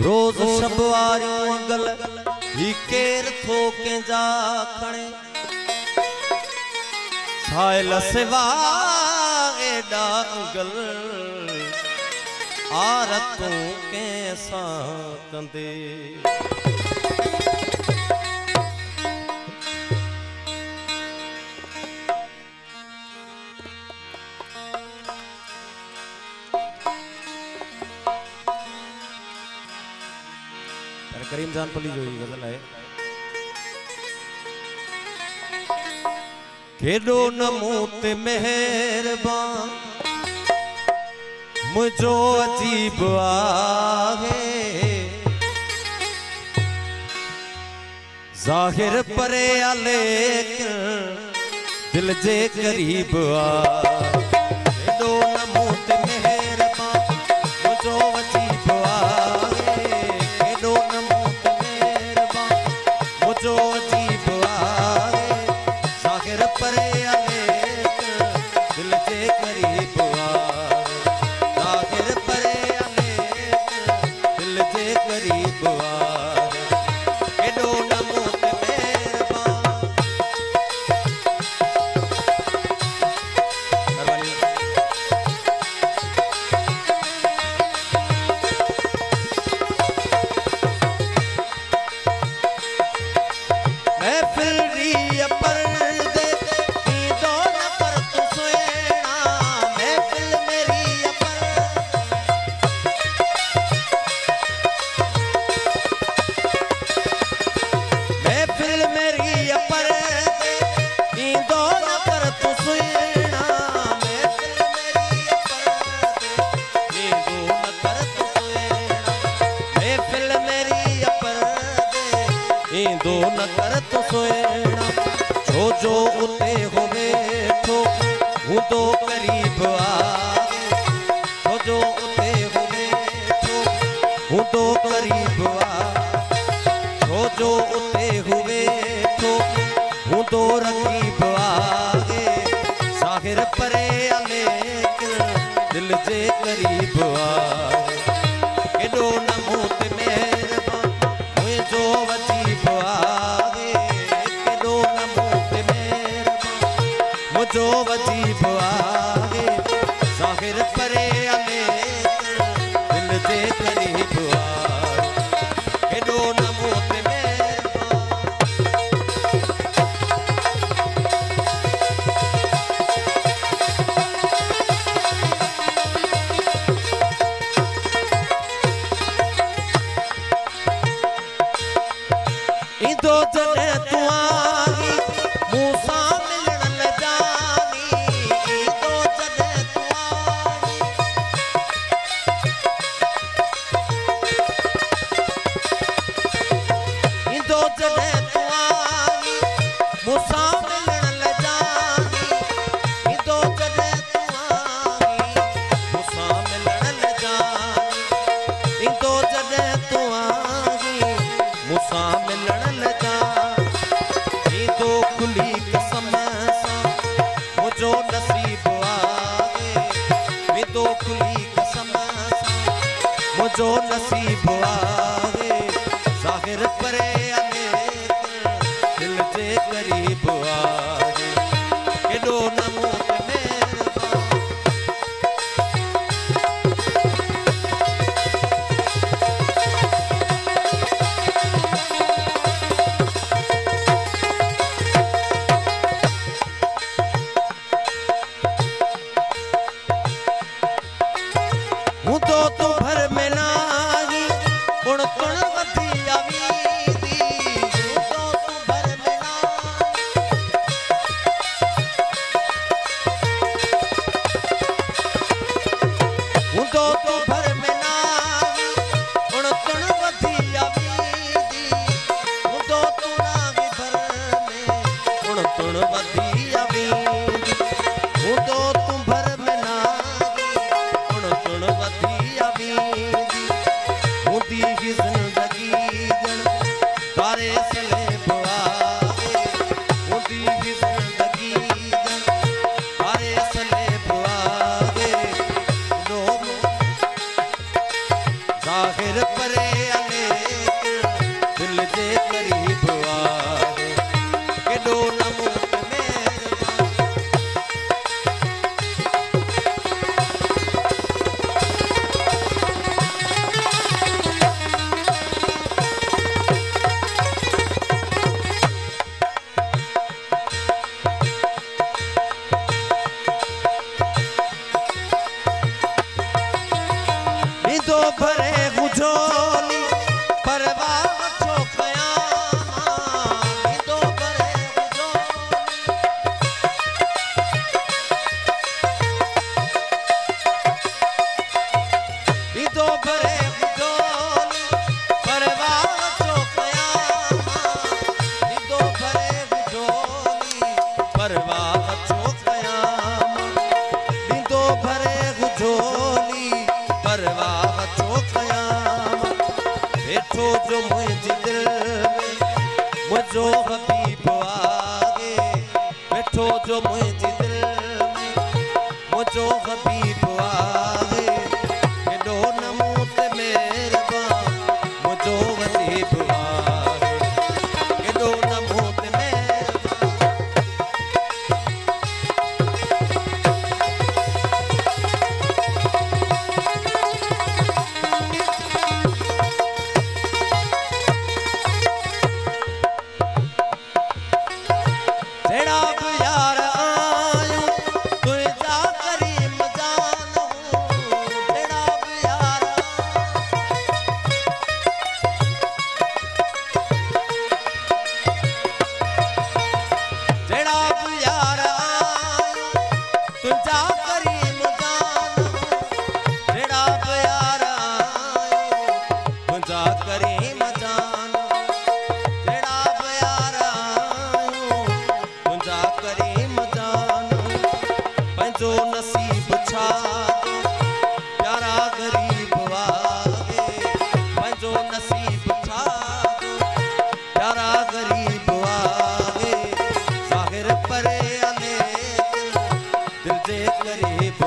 रोज शबवारी अंगल ही केर थोके जा खणे साइल सेवा एडा अंगल आरतों के कंदे करीम जान पली जो गजल है केडो नमूत मेहरबान मुझो अजीब आहे जाहिर परे आले दिल जे करीब आ केडो नमूत मेहरबान मुझो अजीब आहे केडो नमूत मेहरबान मुझो अजीब आहे जाहिर परे आले दिल जे करीब आ दो न कर तो सोएना जो जो उते हो बैठो हूँ तो करीब आगे जो जो उते हो बैठो हूँ तो करीब आगे जो जो उते हो बैठो हूँ तो रकीब आगे जाहिर परे आले दिल जे करीब आगे केडो नमूत मेहरबान मुझो वजीब आगे केडो नमूत मेहरबान मुझो वजीब आगे जाहिर परे आले दिल जे करीब आगे केडो नमूत दो जने तू आई मूसा मिलन ले जानी दो जने तू आई दो जने तू आई मूसा मिलन ले जानी दो जने तू आई मूसा मिलन ले जानी दो जने तू आई मूसा मिलन खुली कसम सा मुझो नसीब आगे वे दो खुली कसम सा मुझो नसीब आगे जाहिर परे आले दिल जे करीब आगे केडो नमूत तो भर में नाही उण तुण वधी आवीदी तो भर में तो भर में नाही उण तुण वधी आवीदी तो नागी भर में उण तुण वधी आवीदी तो भर में नागी उण तुण वधी ही जिंदगी जन तारे सले बुआगे होती ही जिंदगी जन तारे सले बुआगे जाहिर परे दो भरे गुजोली परवाह छो कया दो भरे गुजोली दो भरे गुजोली परवाह छो कया दो भरे गुजोली परवाह छो कया दो भरे गुजोली परवाह छो कया बैठो जो मुझे दिल में मुझो हबीब आगे बैठो जो मुझे दिल में मुझो हबीब आगे केडो नमूत मेहरबान मुझो हबीब आगे केडो नमूत जो नसीब छा प्यारा गरीब आगे पंजो नसीब छा प्यारा गरीब आगे जाहिर परे अले दिल जे गरीब